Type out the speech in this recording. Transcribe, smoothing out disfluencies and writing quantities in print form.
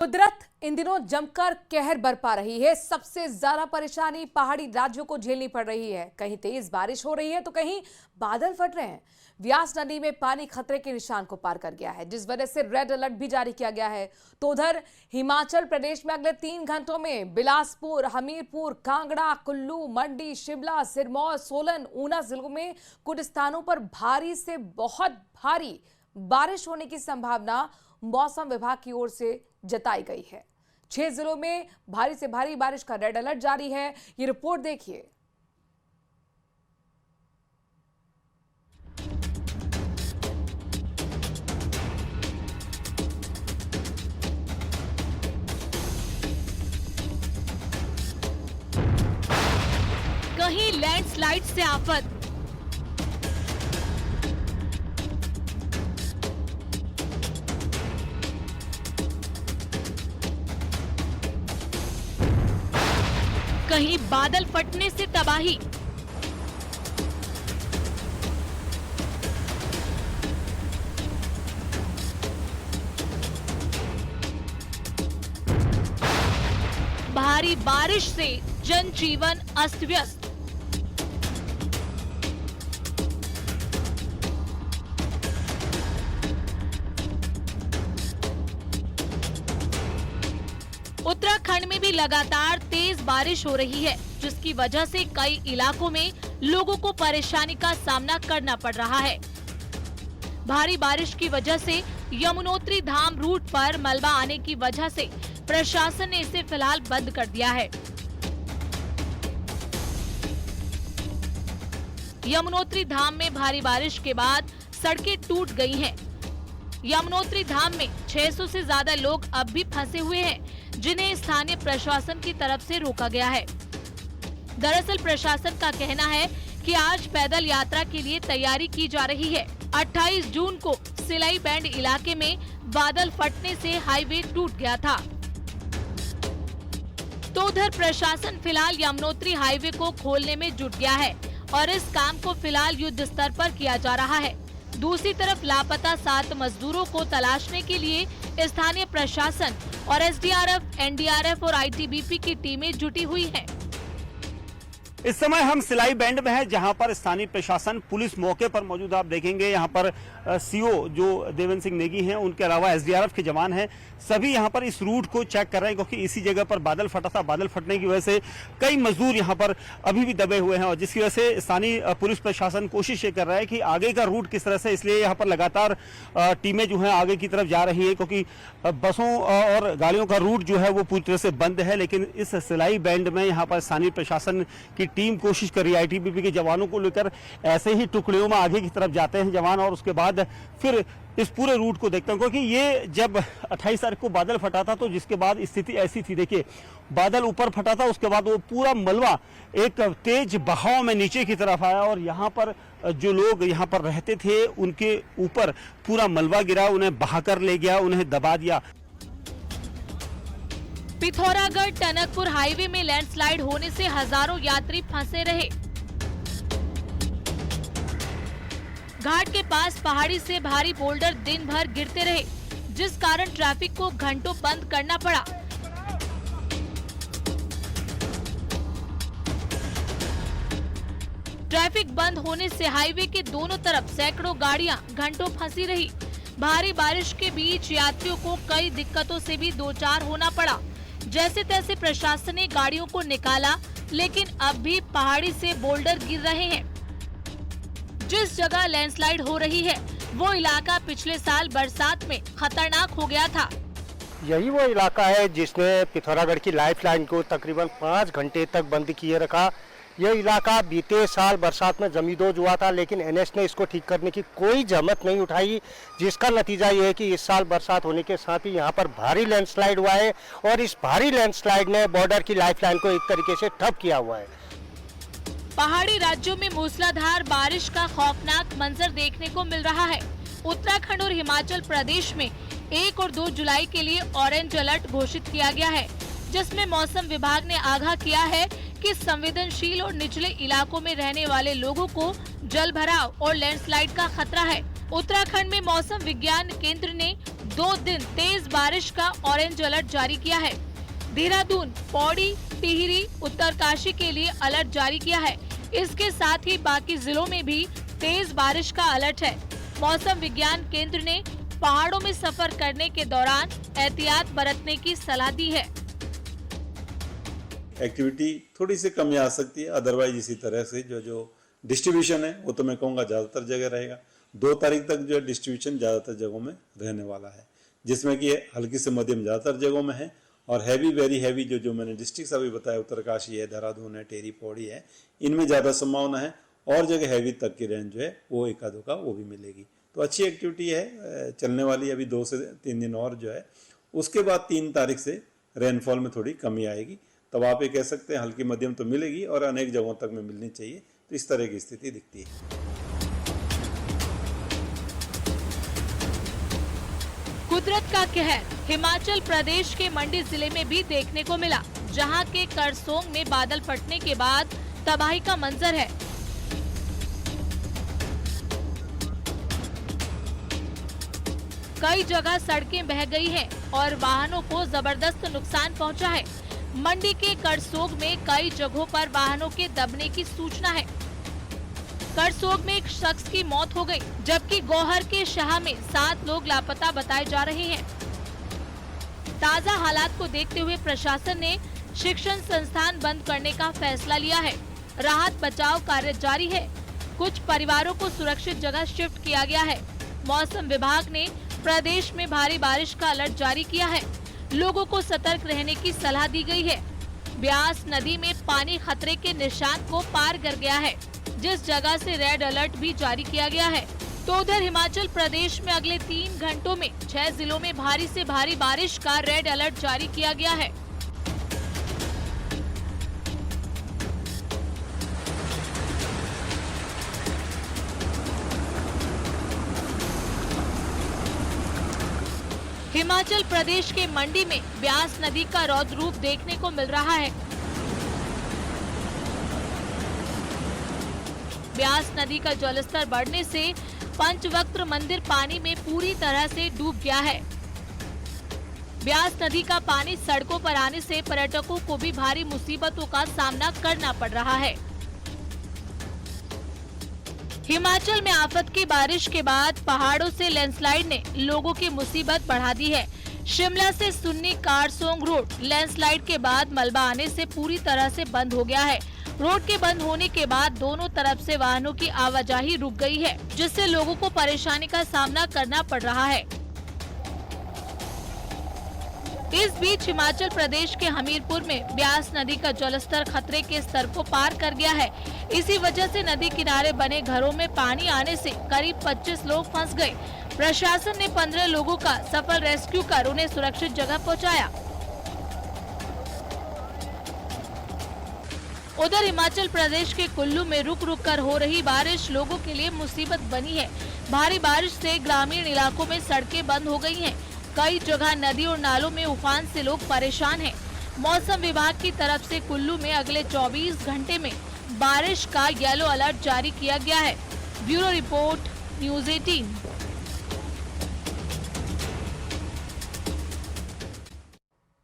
कुदरत इन दिनों जमकर कहर बरपा रही है। सबसे ज्यादा परेशानी पहाड़ी राज्यों को झेलनी पड़ रही है। कहीं तेज बारिश हो रही है तो कहीं बादल फट रहे हैं। व्यास नदी में पानी खतरे के निशान को पार कर गया है, जिस वजह से रेड अलर्ट भी जारी किया गया है। तो उधर हिमाचल प्रदेश में अगले 3 घंटों में बिलासपुर, हमीरपुर, कांगड़ा, कुल्लू, मंडी, शिमला, सिरमौर, सोलन, ऊना जिलों में कुछ स्थानों पर भारी से बहुत भारी बारिश होने की संभावना मौसम विभाग की ओर से जताई गई है। 6 जिलों में भारी से भारी बारिश का रेड अलर्ट जारी है। ये रिपोर्ट देखिए। कहीं लैंडस्लाइड से आफत, कहीं बादल फटने से तबाही, भारी बारिश से जनजीवन अस्त व्यस्त। उत्तराखंड में भी लगातार तेज बारिश हो रही है, जिसकी वजह से कई इलाकों में लोगों को परेशानी का सामना करना पड़ रहा है। भारी बारिश की वजह से यमुनोत्री धाम रूट पर मलबा आने की वजह से प्रशासन ने इसे फिलहाल बंद कर दिया है। यमुनोत्री धाम में भारी बारिश के बाद सड़कें टूट गई हैं। यमुनोत्री धाम में 600 से ज्यादा लोग अब भी फंसे हुए हैं, जिन्हें स्थानीय प्रशासन की तरफ से रोका गया है। दरअसल प्रशासन का कहना है कि आज पैदल यात्रा के लिए तैयारी की जा रही है। 28 जून को सिलाई बैंड इलाके में बादल फटने से हाईवे टूट गया था। तो उधर प्रशासन फिलहाल यमुनोत्री हाईवे को खोलने में जुट गया है और इस काम को फिलहाल युद्ध स्तर पर किया जा रहा है। दूसरी तरफ लापता 7 मजदूरों को तलाशने के लिए स्थानीय प्रशासन और एसडीआरएफ, एनडीआरएफ और आईटीबीपी की टीमें जुटी हुई हैं। इस समय हम सिलाई बैंड में हैं, जहां पर स्थानीय प्रशासन, पुलिस मौके पर मौजूद। आप देखेंगे यहां पर सीओ जो देवेंद्र सिंह नेगी हैं, उनके अलावा एसडीआरएफ के जवान हैं। सभी यहां पर इस रूट को चेक कर रहे हैं, क्योंकि इसी जगह पर बादल फटा था। बादल फटने की वजह से कई मजदूर यहां पर अभी भी दबे हुए हैं, और जिसकी वजह से स्थानीय पुलिस प्रशासन कोशिश ये कर रहा है कि आगे का रूट किस तरह से, इसलिए यहाँ पर लगातार टीमें जो है आगे की तरफ जा रही है, क्योंकि बसों और गाड़ियों का रूट जो है वो पूरी तरह से बंद है। लेकिन इस सिलाई बैंड में यहाँ पर स्थानीय प्रशासन की टीम कोशिश कर रही है। आईटीबीपी के जवानों को लेकर ऐसे ही टुकड़ियों में आगे की तरफ जाते हैं जवान, और उसके बाद फिर इस पूरे रूट को देखते हैं। क्योंकि ये जब 28 तारीख को बादल फटा था, तो जिसके बाद स्थिति ऐसी थी, देखिए बादल ऊपर फटा था, उसके बाद वो पूरा मलबा एक तेज बहाव में नीचे की तरफ आया, और यहाँ पर जो लोग यहाँ पर रहते थे उनके ऊपर पूरा मलबा गिरा, उन्हें बहाकर ले गया, उन्हें दबा दिया। पिथौरागढ़ टनकपुर हाईवे में लैंडस्लाइड होने से हजारों यात्री फंसे रहे। घाट के पास पहाड़ी से भारी बोल्डर दिन भर गिरते रहे, जिस कारण ट्रैफिक को घंटों बंद करना पड़ा। ट्रैफिक बंद होने से हाईवे के दोनों तरफ सैकड़ों गाड़ियां घंटों फंसी रही। भारी बारिश के बीच यात्रियों को कई दिक्कतों से भी दो चार होना पड़ा। जैसे तैसे प्रशासन ने गाड़ियों को निकाला, लेकिन अब भी पहाड़ी से बोल्डर गिर रहे हैं। जिस जगह लैंडस्लाइड हो रही है, वो इलाका पिछले साल बरसात में खतरनाक हो गया था। यही वो इलाका है जिसने पिथौरागढ़ की लाइफलाइन को तकरीबन 5 घंटे तक बंद किए रखा। यह इलाका बीते साल बरसात में जमींदोज हुआ था, लेकिन एनएच ने इसको ठीक करने की कोई जहमत नहीं उठाई, जिसका नतीजा ये है कि इस साल बरसात होने के साथ ही यहाँ पर भारी लैंडस्लाइड हुआ है, और इस भारी लैंडस्लाइड ने बॉर्डर की लाइफलाइन को एक तरीके से ठप किया हुआ है। पहाड़ी राज्यों में मूसलाधार बारिश का खौफनाक मंजर देखने को मिल रहा है। उत्तराखंड और हिमाचल प्रदेश में 1 और 2 जुलाई के लिए ऑरेंज अलर्ट घोषित किया गया है, जिसमें मौसम विभाग ने आगाह किया है कि संवेदनशील और निचले इलाकों में रहने वाले लोगों को जल भराव और लैंडस्लाइड का खतरा है। उत्तराखंड में मौसम विज्ञान केंद्र ने 2 दिन तेज बारिश का ऑरेंज अलर्ट जारी किया है। देहरादून, पौड़ी, टिहरी, उत्तरकाशी के लिए अलर्ट जारी किया है। इसके साथ ही बाकी जिलों में भी तेज बारिश का अलर्ट है। मौसम विज्ञान केंद्र ने पहाड़ों में सफर करने के दौरान एहतियात बरतने की सलाह दी है। एक्टिविटी थोड़ी सी कमी आ सकती है, अदरवाइज इसी तरह से जो डिस्ट्रीब्यूशन है वो तो मैं कहूँगा ज़्यादातर जगह रहेगा। 2 तारीख तक जो डिस्ट्रीब्यूशन ज़्यादातर जगहों में रहने वाला है, जिसमें कि हल्की से मध्यम ज़्यादातर जगहों में है और हैवी, वेरी हैवी जो मैंने डिस्ट्रिक्ट अभी बताया, उत्तरकाशी है, देहरादून है, टेरी, पौड़ी है, इनमें ज़्यादा संभावना है। और जगह हैवी तक की रेंज जो है वो एक आधों का वो भी मिलेगी। तो अच्छी एक्टिविटी है, चलने वाली। अभी 2 से 3 दिन और जो है, उसके बाद 3 तारीख से रेनफॉल में थोड़ी कमी आएगी। तब आप ये कह सकते हैं हल्की मध्यम तो मिलेगी और अनेक जगहों तक में मिलनी चाहिए। तो इस तरह की स्थिति दिखती है। कुदरत का कहर हिमाचल प्रदेश के मंडी जिले में भी देखने को मिला, जहां के करसोग में बादल फटने के बाद तबाही का मंजर है। कई जगह सड़कें बह गई हैं और वाहनों को जबरदस्त नुकसान पहुंचा है। मंडी के करसोग में कई जगहों पर वाहनों के दबने की सूचना है। करसोग में एक शख्स की मौत हो गई, जबकि गौहर के शाह में 7 लोग लापता बताए जा रहे हैं। ताजा हालात को देखते हुए प्रशासन ने शिक्षण संस्थान बंद करने का फैसला लिया है। राहत बचाव कार्य जारी है। कुछ परिवारों को सुरक्षित जगह शिफ्ट किया गया है। मौसम विभाग ने प्रदेश में भारी बारिश का अलर्ट जारी किया है। लोगों को सतर्क रहने की सलाह दी गई है। ब्यास नदी में पानी खतरे के निशान को पार कर गया है, जिस जगह से रेड अलर्ट भी जारी किया गया है। तो उधर हिमाचल प्रदेश में अगले 3 घंटों में 6 जिलों में भारी से भारी बारिश का रेड अलर्ट जारी किया गया है। हिमाचल प्रदेश के मंडी में ब्यास नदी का रौद्र रूप देखने को मिल रहा है। ब्यास नदी का जलस्तर बढ़ने से पंचवक्त्र मंदिर पानी में पूरी तरह से डूब गया है। ब्यास नदी का पानी सड़कों पर आने से पर्यटकों को भी भारी मुसीबतों का सामना करना पड़ रहा है। हिमाचल में आफत की बारिश के बाद पहाड़ों से लैंडस्लाइड ने लोगों की मुसीबत बढ़ा दी है। शिमला से सुन्नी कारसोंग रोड लैंडस्लाइड के बाद मलबा आने से पूरी तरह से बंद हो गया है। रोड के बंद होने के बाद दोनों तरफ से वाहनों की आवाजाही रुक गई है, जिससे लोगों को परेशानी का सामना करना पड़ रहा है। इस बीच हिमाचल प्रदेश के हमीरपुर में ब्यास नदी का जलस्तर खतरे के स्तर को पार कर गया है। इसी वजह से नदी किनारे बने घरों में पानी आने से करीब 25 लोग फंस गए। प्रशासन ने 15 लोगों का सफल रेस्क्यू कर उन्हें सुरक्षित जगह पहुंचाया। उधर हिमाचल प्रदेश के कुल्लू में रुक रुक कर हो रही बारिश लोगों के लिए मुसीबत बनी है। भारी बारिश से ग्रामीण इलाकों में सड़कें बंद हो गई हैं। कई जगह नदी और नालों में उफान से लोग परेशान हैं। मौसम विभाग की तरफ से कुल्लू में अगले 24 घंटे में बारिश का येलो अलर्ट जारी किया गया है। Bureau report, news 18।